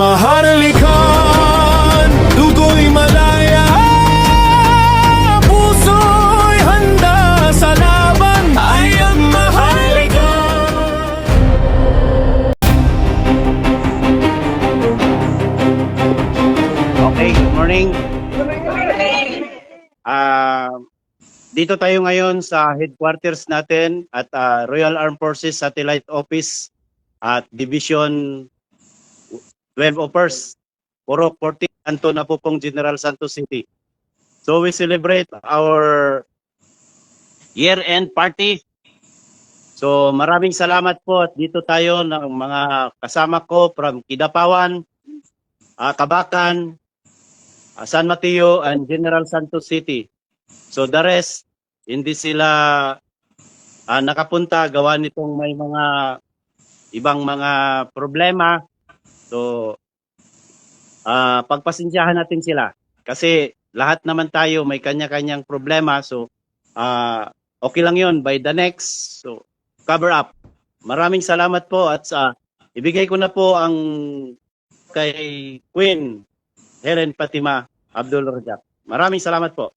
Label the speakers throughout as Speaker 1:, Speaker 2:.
Speaker 1: Maharlika, dugo'y malaya, puso'y handa sa laban, ay ang Maharlika.
Speaker 2: Okay, good morning. Dito tayo ngayon sa headquarters natin at Royal Armed Forces Satellite Office at Division 12 Opers, Purok 40, Anton Apupong, General Santos City. So we celebrate our year-end party. So maraming salamat po at dito tayo ng mga kasama ko from Kidapawan, Kabakan, San Mateo, and General Santos City. So the rest, hindi sila nakapunta gawa nitong may mga ibang mga problema. So pagpasensyahan natin sila kasi lahat naman tayo may kanya-kanyang problema. So okay lang yun, by the next, so cover up. Maraming salamat po at ibigay ko na po ang kay Queen Helen Fatima Abdul Rajab. Maraming salamat po.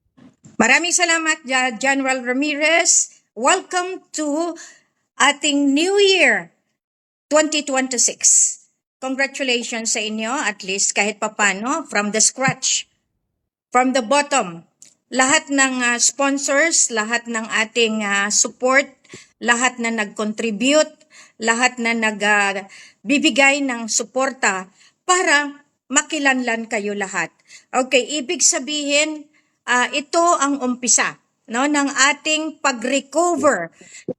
Speaker 3: Maraming salamat, General Ramirez. Welcome to ating New Year 2026. Congratulations sa inyo, at least kahit papano, from the scratch, from the bottom. Lahat ng sponsors, lahat ng ating support, lahat na nag-contribute, lahat na nagbibigay ng suporta para makilanlan kayo lahat. Okay, ibig sabihin, ito ang umpisa, no, ng ating pag-recover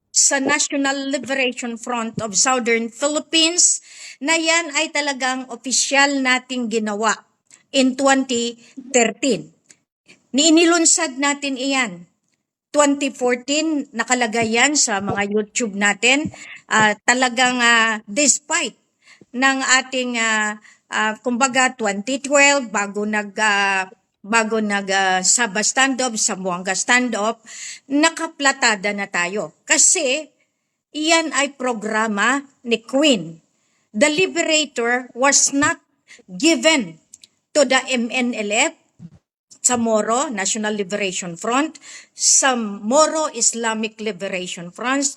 Speaker 3: sa National Liberation Front of Southern Philippines, na yan ay talagang opisyal nating ginawa in 2013. Nilunsad natin iyan. 2014, nakalagay yan sa mga YouTube natin. Talagang despite ng ating, kumbaga 2012, bago Sabah standoff, Zamboanga standoff, nakaplatada na tayo. Kasi iyan ay programa ni Queen. The Liberator was not given to the MNLF, sa Moro, National Liberation Front, sa Moro Islamic Liberation Front,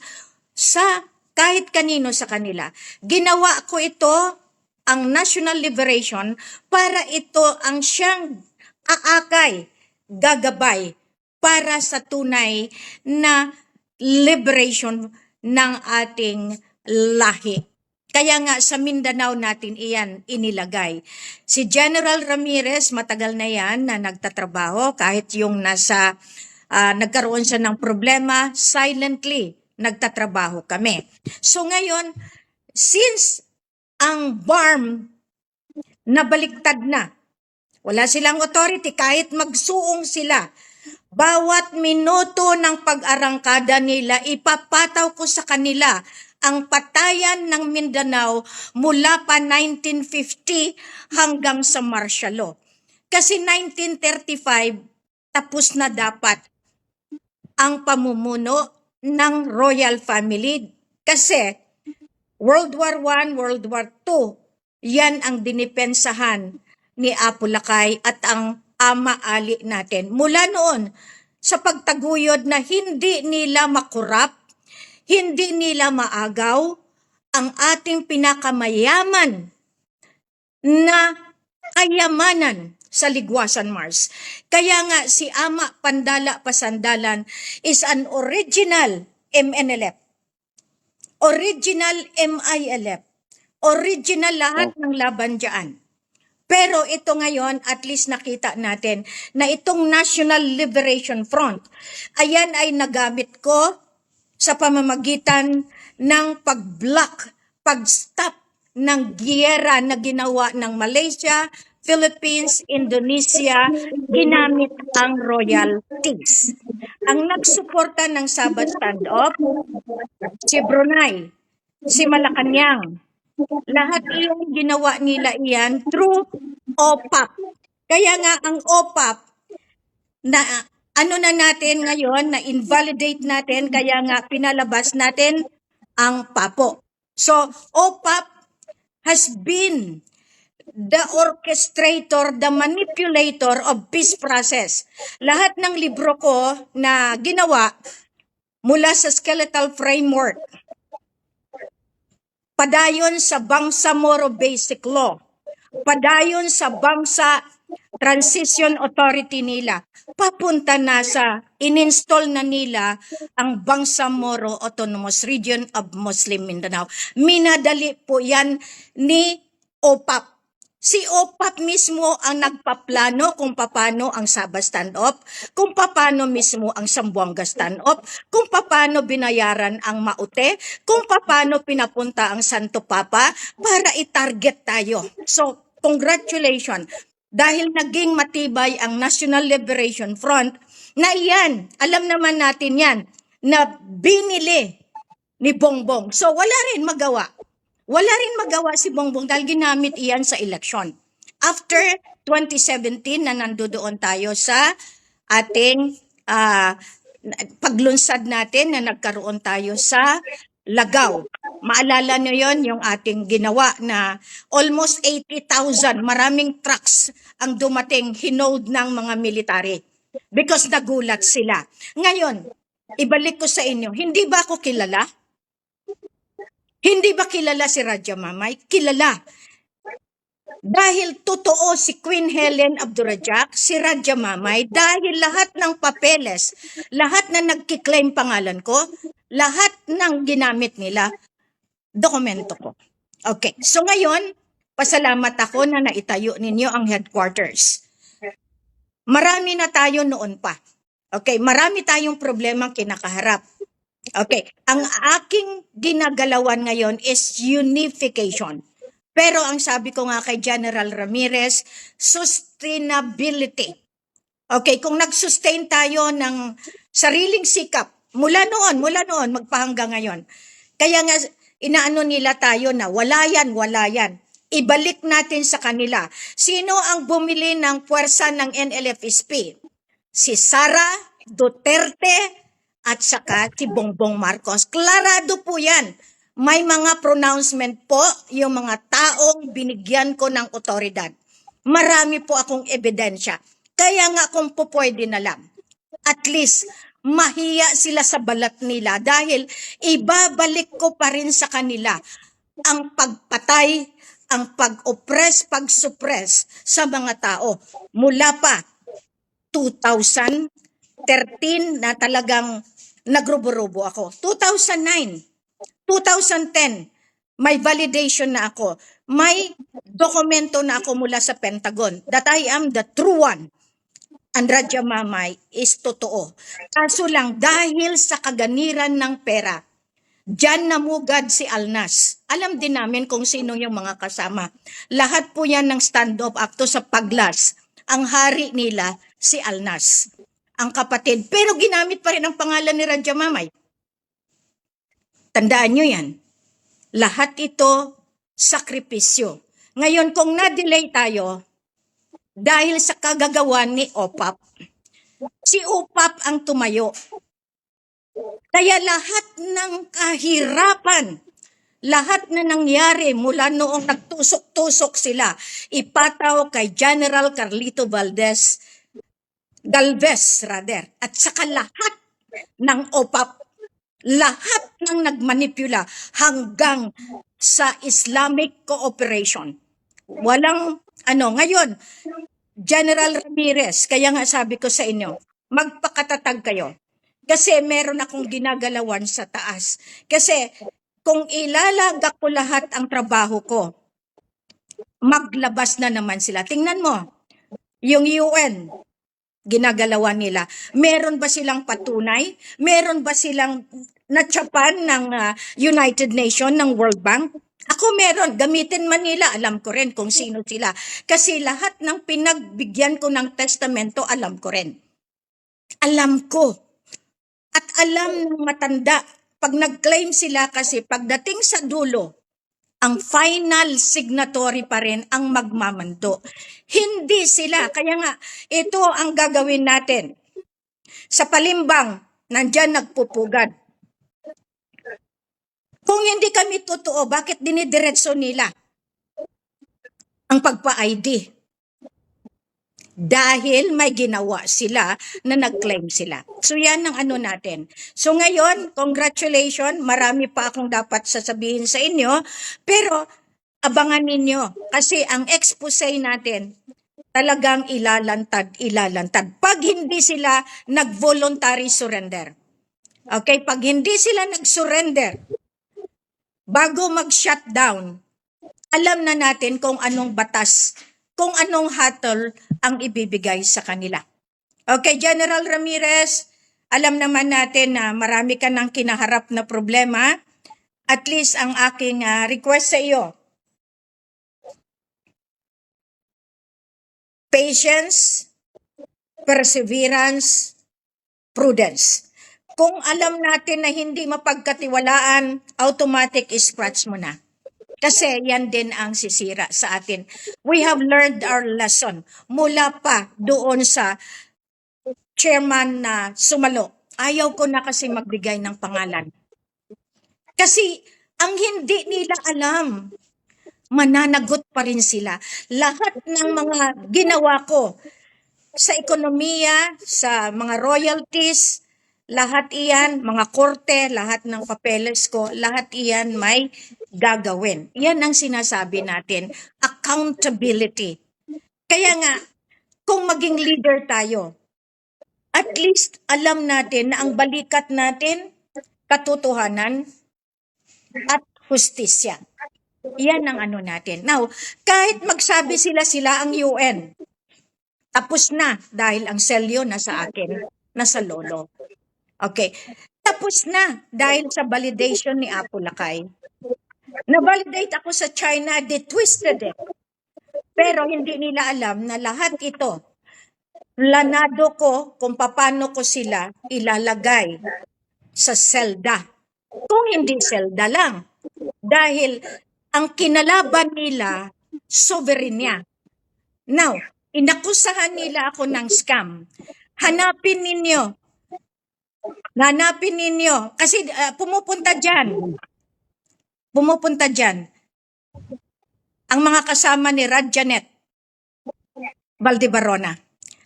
Speaker 3: sa kahit kanino sa kanila. Ginawa ko ito, ang National Liberation, para ito ang siyang aakay, gagabay para sa tunay na liberation ng ating lahi. Kaya nga sa Mindanao natin iyan inilagay. Si General Ramirez, matagal na yan na nagtatrabaho, kahit yung nagkaroon siya ng problema, silently nagtatrabaho kami. So ngayon, since ang BARM nabaliktad na, wala silang authority kahit magsuong sila. Bawat minuto ng pag-arangkada nila, ipapataw ko sa kanila ang patayan ng Mindanao mula pa 1950 hanggang sa martial law. Kasi 1935, tapos na dapat ang pamumuno ng royal family. Kasi World War I, World War II, yan ang dinipensahan ni Apo Lakay at ang Ama Ali natin. Mula noon, sa pagtaguyod na hindi nila makurap, hindi nila maagaw ang ating pinakamayaman na kayamanan sa Ligwasan Mars. Kaya nga si Ama Pandala Pasandalan is an original MNLF, original MILF, original lahat ng laban dyan. Pero ito ngayon, at least nakita natin na itong National Liberation Front, ayan ay nagamit ko sa pamamagitan ng pag-block, pag-stop ng giyera na ginawa ng Malaysia, Philippines, Indonesia, ginamit ang royalties. Ang nagsuporta ng Sabah standoff, si Brunei, si Malacanang, lahat iyon ginawa nila iyan through OPAP. Kaya nga ang OPAP na ano na natin ngayon, na invalidate natin, kaya nga pinalabas natin ang PAPO. So OPAP has been the orchestrator, the manipulator of peace process. Lahat ng libro ko na ginawa mula sa skeletal framework, padayon sa Bangsamoro Basic Law, padayon sa Bangsa Transition Authority nila, papunta na sa ininstall na nila ang Bangsamoro Autonomous Region of Muslim Mindanao. Minadali po yan ni OPAP. Si OPAP mismo ang nagpaplano kung paano ang Sabah standoff, kung paano mismo ang Zamboanga standoff, kung paano binayaran ang Maute, kung paano pinapunta ang Santo Papa para i-target tayo. So, congratulations. Dahil naging matibay ang National Liberation Front, na iyan, alam naman natin yan, na binili ni Bongbong. So, wala rin magawa. Wala rin magawa si Bongbong dahil ginamit iyan sa eleksyon. After 2017 na nandoon tayo sa ating paglunsad natin na nagkaroon tayo sa Lagaw. Maalala nyo yon yung ating ginawa na almost 80,000, maraming trucks ang dumating, hinold ng mga military because nagulat sila. Ngayon, ibalik ko sa inyo, hindi ba ako kilala? Hindi ba kilala si Raja Mamay? Kilala. Dahil totoo si Queen Helen Abdurrahman, si Raja Mamay, dahil lahat ng papeles, lahat na nagkiklaim pangalan ko, lahat ng ginamit nila, dokumento ko. Okay, so ngayon, pasalamat ako na naitayo ninyo ang headquarters. Marami na tayo noon pa. Okay, marami tayong problemang kinakaharap. Okay, ang aking ginagalawan ngayon is unification. Pero ang sabi ko nga kay General Ramirez, sustainability. Okay, kung nag-sustain tayo ng sariling sikap, mula noon, magpahanggang ngayon. Kaya nga, inaano nila tayo na wala yan. Ibalik natin sa kanila. Sino ang bumili ng puwersa ng NLF-SP? Si Sara Duterte, at saka si Bongbong Marcos. Klarado po yan. May mga pronouncement po yung mga taong binigyan ko ng otoridad. Marami po akong ebidensya. Kaya nga kung po pwede na lang, at least mahiya sila sa balat nila dahil ibabalik ko pa rin sa kanila ang pagpatay, ang pag-oppress, pag-suppress sa mga tao. Mula pa 2013 na talagang nagrubo-rubo ako. 2009, 2010, may validation na ako. May dokumento na ako mula sa Pentagon that I am the true one. Ang Raja Mamay is totoo. Kaso lang, dahil sa kaganiran ng pera, diyan namugad si Alnas. Alam din namin kung sino yung mga kasama. Lahat po yan ng stand-up acto sa Paglas. Ang hari nila, si Alnas. Ang kapatid. Pero ginamit pa rin ang pangalan ni Raja Mamay. Tandaan nyo yan. Lahat ito, sakripisyo. Ngayon, kung na-delay tayo, dahil sa kagagawan ni OPAP, si OPAP ang tumayo. Kaya lahat ng kahirapan, lahat na nangyari mula noong nagtusok-tusok sila, ipataw kay General Carlito Galvez, at saka lahat ng OPAP, lahat ng nagmanipula hanggang sa Islamic cooperation. Walang ngayon, General Ramirez, kaya nga sabi ko sa inyo, magpakatatag kayo. Kasi meron akong ginagalawan sa taas. Kasi kung ilalagak ko lahat ang trabaho ko, maglabas na naman sila. Tingnan mo, yung UN, ginagalawan nila. Meron ba silang patunay? Meron ba silang natsapan ng United Nations, ng World Bank? Ako meron, gamitin man nila, alam ko rin kung sino sila. Kasi lahat ng pinagbigyan ko ng testamento, alam ko rin. Alam ko. At alam ng matanda, pag nag-claim sila kasi pagdating sa dulo, ang final signatory pa rin ang magmamando. Hindi sila. Kaya nga, ito ang gagawin natin. Sa Palimbang, nandyan nagpupugad. Kung hindi kami totoo, bakit dinidiretso nila? ang pagpa-ID. Dahil may ginawa sila na nag-claim sila. So yan ang ano natin. So ngayon, congratulations, marami pa akong dapat sasabihin sa inyo, pero abangan ninyo kasi ang expose natin talagang ilalantad. Pag hindi sila nag-voluntary surrender. Okay, pag hindi sila nag-surrender, bago mag-shutdown, alam na natin kung anong batas, kung anong hatol ang ibibigay sa kanila. Okay, General Ramirez, alam naman natin na marami ka ng kinaharap na problema. At least ang aking request sa iyo, patience, perseverance, prudence. Kung alam natin na hindi mapagkatiwalaan, automatic scratch mo na. Kasi yan din ang sisira sa atin. We have learned our lesson mula pa doon sa chairman na sumalo. Ayaw ko na kasi magbigay ng pangalan. Kasi ang hindi nila alam, mananagot pa rin sila. Lahat ng mga ginawa ko sa ekonomiya, sa mga royalties, lahat iyan, mga korte, lahat ng papeles ko, lahat iyan may gagawin. Yan ang sinasabi natin, accountability. Kaya nga, kung maging leader tayo, at least alam natin na ang balikat natin, katotohanan at hustisya. Yan ang ano natin. Now, kahit magsabi sila ang UN, tapos na dahil ang selyo nasa akin, nasa lolo. Okay. Tapos na dahil sa validation ni Apo Lakay. Na-validate ako sa China, they twisted it. Pero hindi nila alam na lahat ito, planado ko kung paano ko sila ilalagay sa selda. Kung hindi selda lang. Dahil ang kinalaban nila, sovereignty. Now, inakusahan nila ako ng scam. Hanapin ninyo, kasi pumupunta dyan, ang mga kasama ni Radjanet Valdebarona.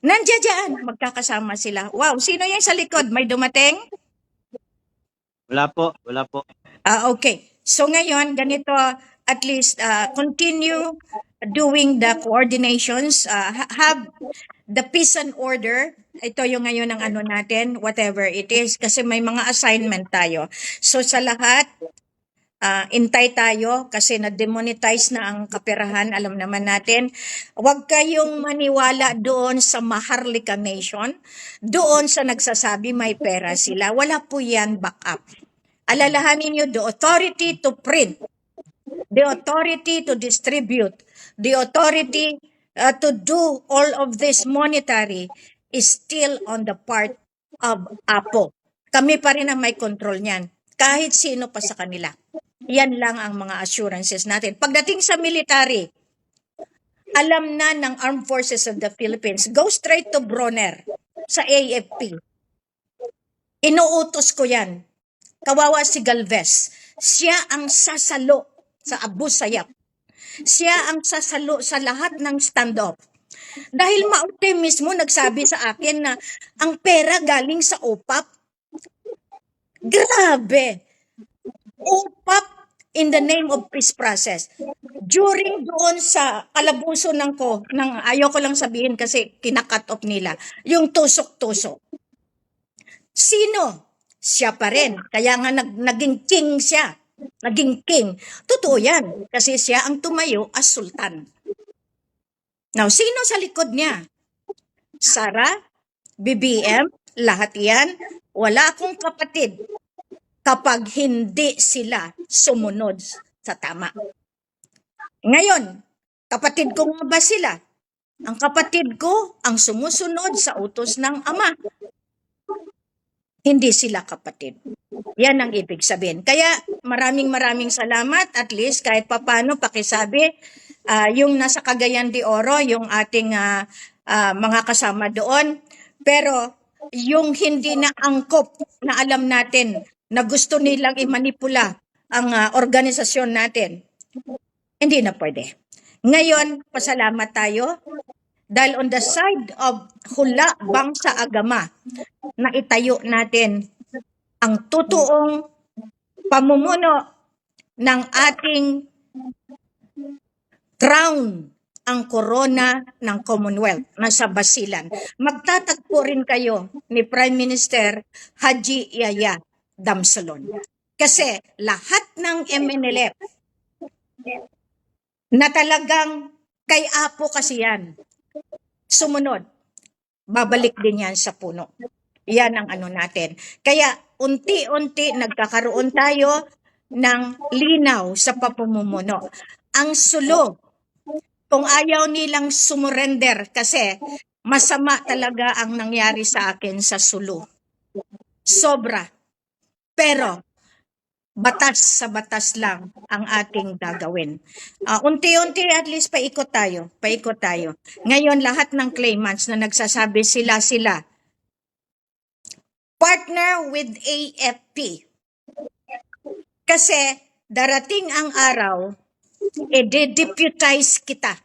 Speaker 3: Nandiyan dyan, magkakasama sila. Wow, sino yan sa likod? May dumating?
Speaker 2: Wala po.
Speaker 3: Okay. So ngayon, ganito, at least continue doing the coordinations, have the peace and order. Ito yung ngayon ang ano natin, whatever it is, kasi may mga assignment tayo. So sa lahat, intay tayo kasi na-demonetize na ang kaperahan, alam naman natin. Huwag kayong maniwala doon sa Maharlika Nation, doon sa nagsasabi may pera sila. Wala po yan backup. Alalahanin nyo, the authority to print, the authority to distribute, the authority to do all of this monetary is still on the part of APO. Kami pa rin ang may control niyan, kahit sino pa sa kanila. Yan lang ang mga assurances natin. Pagdating sa military, alam na ng Armed Forces of the Philippines, go straight to Bronner sa AFP. Inuutos ko yan. Kawawa si Galvez. Siya ang sasalo sa Abu Sayyaf. Siya ang sasalo sa lahat ng stand-off. Dahil Maute mismo nagsabi sa akin na ang pera galing sa OPAP. Grabe! OPAP in the name of peace process. During doon sa kalabuso ng ayaw ko lang sabihin kasi kinakat off nila, yung tusok-tusok. Sino? Siya pa rin. Kaya nga naging king siya. Naging king. Totoo yan. Kasi siya ang tumayo as sultan. Now, sino sa likod niya? Sara, BBM, lahat yan. Wala akong kapatid kapag hindi sila sumunod sa tama. Ngayon, kapatid ko nga ba sila? Ang kapatid ko ang sumusunod sa utos ng ama. Hindi sila kapatid. Yan ang ibig sabihin. Kaya maraming salamat, at least kahit papano pakisabi, yung nasa Cagayan de Oro, yung ating mga kasama doon. Pero yung hindi na angkop na alam natin na gusto nilang imanipula ang organisasyon natin, hindi na pwede. Ngayon, pasalamat tayo dahil on the side of hula bangsa agama, na itayo natin ang totoong pamumuno ng ating crown, ang corona ng Commonwealth, nasa Basilan. Magtatagpo rin kayo ni Prime Minister Haji Yaya Damsalon. Kasi lahat ng MNLF na talagang kay Apo kasi yan, sumunod, babalik din yan sa puno. Yan ang ano natin. Kaya unti-unti nagkakaroon tayo ng linaw sa pamumuno. Ang sulo, kung ayaw nilang sumurrender kasi masama talaga ang nangyari sa akin sa sulo. Sobra. Pero batas sa batas lang ang ating gagawin. Unti-unti at least paikot tayo. Ngayon lahat ng claimants na nagsasabi sila partner with AFP. Kasi darating ang araw, i-deputize kita.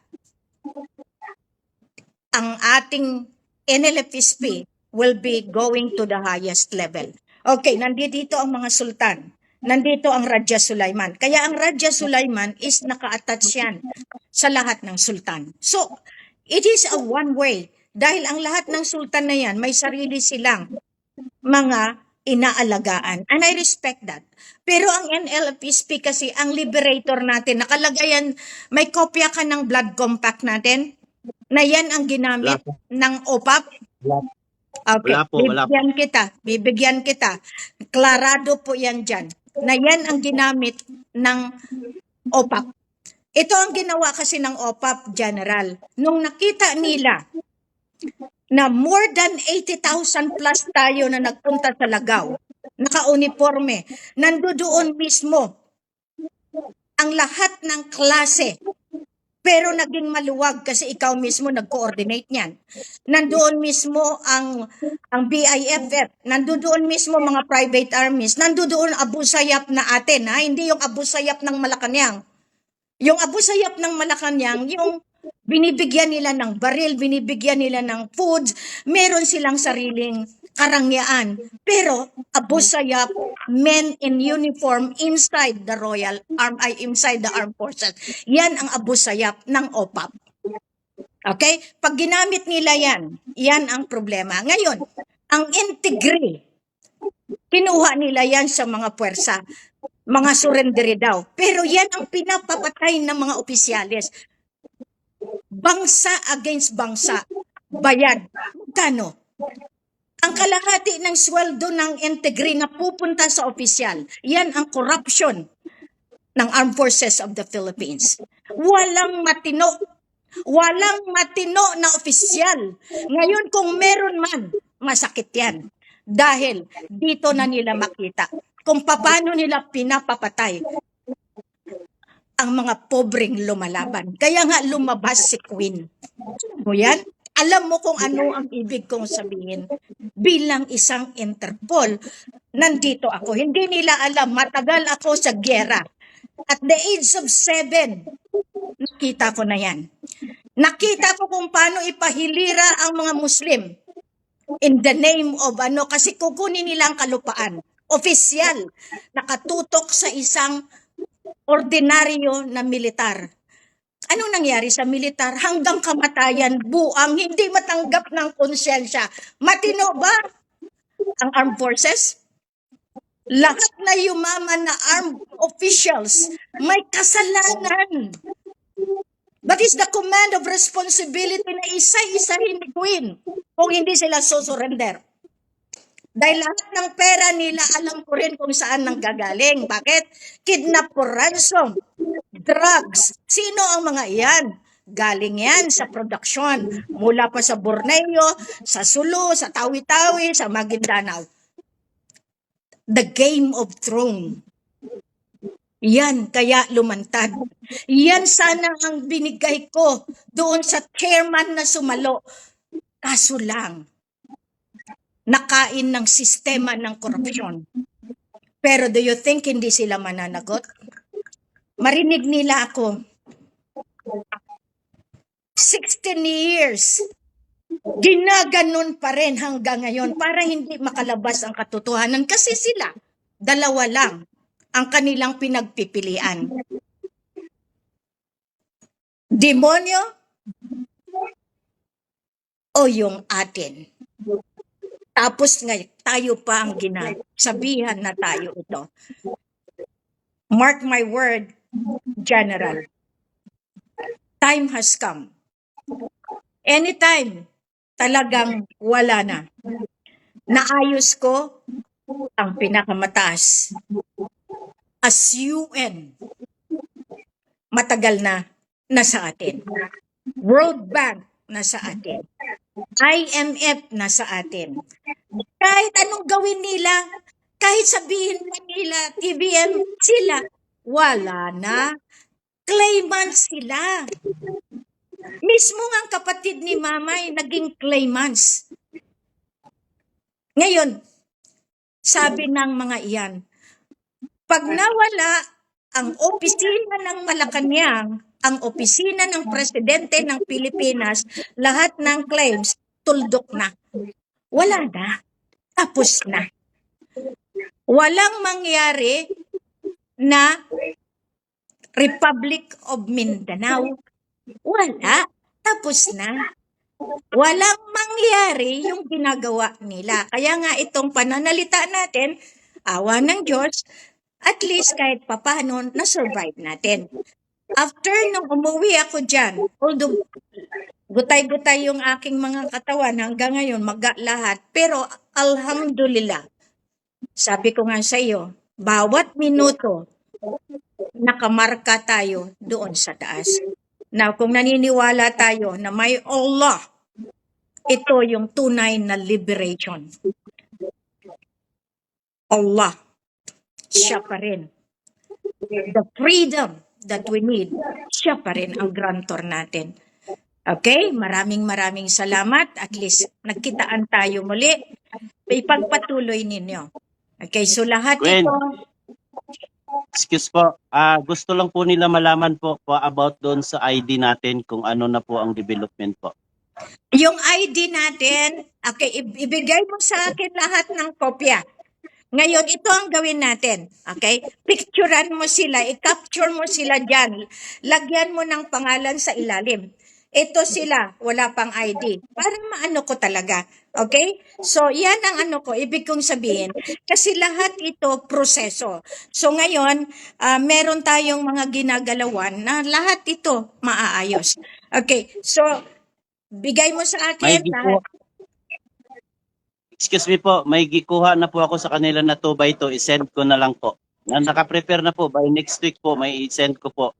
Speaker 3: Ang ating NLFSP will be going to the highest level. Okay, nandito ang mga sultan. Nandito ang Raja Sulaiman. Kaya ang Raja Sulaiman is naka-attach yan sa lahat ng sultan. So, it is a one way. Dahil ang lahat ng sultan na yan, may sarili silang mga inaalagaan. And I respect that. Pero ang NLFSP kasi, ang liberator natin, nakalagayan, may kopya ka ng blood compact natin, na yan ang ginamit ng OPAP. Okay,
Speaker 2: Wala po.
Speaker 3: Bibigyan kita. Klarado po yan dyan. Na yan ang ginamit ng OPAP. Ito ang ginawa kasi ng OPAP General. Nung nakita nila na more than 80,000 plus tayo na nagpunta sa Lagaw, naka-uniforme, nandoon mismo ang lahat ng klase. Pero naging maluwag kasi ikaw mismo nag-coordinate niyan. Nandoon mismo ang BIFF, nandoon mismo mga private armies, nandoon Abu Sayyaf na atin, ha? Hindi yung Abu Sayyaf ng Malacanang. Yung Abu Sayyaf ng Malacanang, yung binibigyan nila ng baril, binibigyan nila ng foods, meron silang sariling karangyaan. Pero Abu Sayyaf, men in uniform inside the inside the armed forces. Yan ang Abu Sayyaf ng OPAP. Okay? Pag ginamit nila yan ang problema. Ngayon, ang Integri, kinuha nila yan sa mga puwersa, mga surrenderi daw. Pero yan ang pinapapatay ng mga opisyales. Bangsa against bangsa. Bayad. Magkano? Ang kalahati ng sweldo ng Integri na pupunta sa opisyal, yan ang corruption ng Armed Forces of the Philippines. Walang matino na opisyal. Ngayon kung meron man, masakit yan. Dahil dito na nila makita kung paano nila pinapapatay ang mga pobreng lumalaban. Kaya nga lumabas si Queen. O yan? Alam mo kung ano ang ibig kong sabihin. Bilang isang Interpol, nandito ako. Hindi nila alam, matagal ako sa gyera. At the age of 7, nakita ko na yan. Nakita ko kung paano ipahilira ang mga Muslim in the name of kasi kukunin nila ang kalupaan. Opisyal, nakatutok sa isang ordinaryo na militar. Ano nangyari sa militar? Hanggang kamatayan, buang, hindi matanggap ng konsyensya. Matino ba ang armed forces? Lahat na yumaman na armed officials may kasalanan. That is the command of responsibility na isa-isahin ni Queen kung hindi sila susurrender. Dahil lahat ng pera nila, alam ko rin kung saan nang gagaling. Bakit? Kidnap for ransom, drugs. Sino ang mga iyan? Galing yan sa production. Mula pa sa Borneo, sa Sulu, sa Tawi-Tawi, sa Maguindanao. The Game of Thrones. Yan, kaya lumantad. Yan sana ang binigay ko doon sa chairman na sumalo. Kaso lang, nakain ng sistema ng korupsyon. Pero do you think hindi sila mananagot? Marinig nila ako. 16 years, ginaganon pa rin hanggang ngayon para hindi makalabas ang katotohanan kasi sila, dalawa lang ang kanilang pinagpipilian. Demonyo o yung atin. Tapos nga tayo pa ang sabihan na tayo ito. Mark my word, General. Time has come. Anytime, talagang wala na. Naayos ko ang pinakamataas. As UN, matagal na nasa atin. World Bank nasa atin. IMF nasa atin. Kahit anong gawin nila, kahit sabihin pa nila, TBM sila, wala na. Claimants sila. Mismo nga ang kapatid ni Mama ay naging claimants. Ngayon, sabi ng mga iyan, pag nawala ang opisina ng Malacanang, ang opisina ng Presidente ng Pilipinas, lahat ng claims, tuldok na. Wala na. Tapos na. Walang mangyari na Republic of Mindanao. Wala. Tapos na. Walang mangyari yung ginagawa nila. Kaya nga itong pananalita natin, awa ng Diyos, at least kahit papano, na-survive natin. After nung umuwi ako dyan, although gutay-gutay yung aking mga katawan hanggang ngayon, maga lahat, pero alhamdulillah, sabi ko nga sa iyo, bawat minuto, nakamarka tayo doon sa taas. Now, kung naniniwala tayo na may Allah, ito yung tunay na liberation. Allah, siya pa rin. The freedom that we need, siya pa rin ang grantor natin. Okay? Maraming salamat. At least, nagkitaan tayo muli. Ipagpatuloy ninyo. Okay? So, lahat
Speaker 2: Gwen.
Speaker 3: ito,
Speaker 2: Excuse po, gusto lang po nila malaman po about doon sa ID natin kung ano na po ang development po.
Speaker 3: yung ID natin, okay, ibigay mo sa akin lahat ng kopya. Ngayon, ito ang gawin natin. Okay? Picturean mo sila, i-capture mo sila dyan. Lagyan mo ng pangalan sa ilalim. Ito sila, wala pang ID. Parang maano ko talaga. Okay? So, yan ang ano ko, ibig kong sabihin. Kasi lahat ito proseso. So, ngayon, meron tayong mga ginagalawan na lahat ito maaayos. Okay? So, bigay mo sa
Speaker 2: May
Speaker 3: akin lahat.
Speaker 2: Excuse me po, may gikuha na po ako sa kanila na 2x2, i-send ko na lang po. Naka-prepare na po, by next week po, may i-send ko po.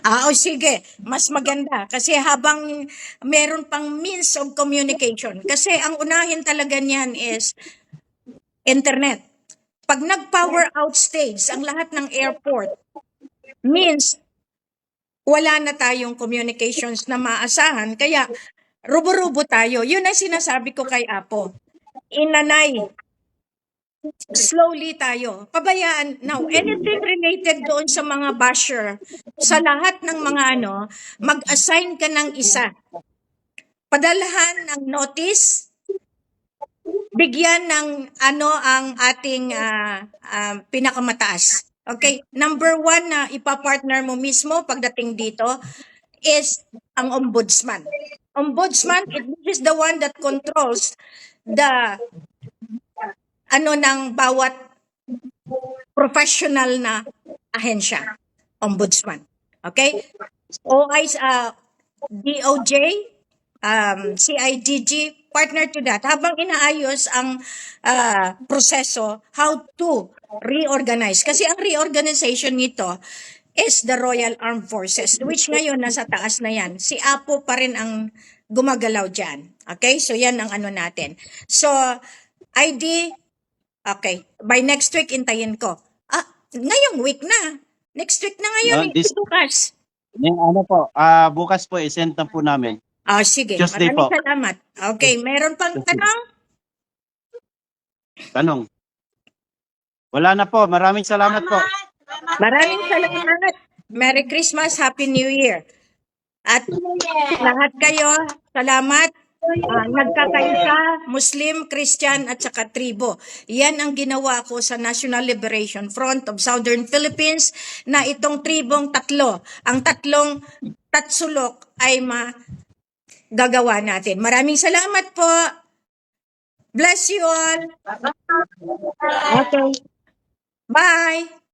Speaker 3: O sige, mas maganda. Kasi habang meron pang means of communication. Kasi ang unahin talaga niyan is internet. Pag nag-power outstage ang lahat ng airport, means wala na tayong communications na maasahan. Kaya rubo-rubo tayo. Yun ang sinasabi ko kay Apo. Inanay, slowly tayo. Pabayaan. Now, anything related doon sa mga basher, sa lahat ng mga mag-assign ka ng isa. Padalahan ng notice, bigyan ng ang ating pinakamataas. Okay? Number 1 na ipapartner mo mismo pagdating dito is ang ombudsman. Ombudsman, this is the one that controls the ng bawat professional na ahensya, ombudsman. Okay? DOJ, CIDG, partner to that. Habang inaayos ang proseso, how to reorganize. Kasi ang reorganization nito is the Royal Armed Forces, which ngayon nasa taas na yan. Si Apo pa rin ang gumagalaw dyan. Okay? So yan ang natin. So, ID, okay. By next week, intayin ko. Ngayong week na. Next week na ngayon. Bukas.
Speaker 2: Po, bukas po, i-send na po namin.
Speaker 3: Sige.
Speaker 2: Tuesday
Speaker 3: Maraming
Speaker 2: po.
Speaker 3: salamat. Okay. Meron pang tanong?
Speaker 2: Tanong. Wala na po. Maraming salamat po.
Speaker 3: Maraming salamat. Merry Christmas. Happy New Year. At lahat kayo, salamat. Nagkakaisa, Muslim, Christian at saka tribo. Yan ang ginawa ko sa National Liberation Front of Southern Philippines na itong tribong tatlo, ang tatlong tatsulok ay magagawa natin. Maraming salamat po. Bless you all. Okay. Bye.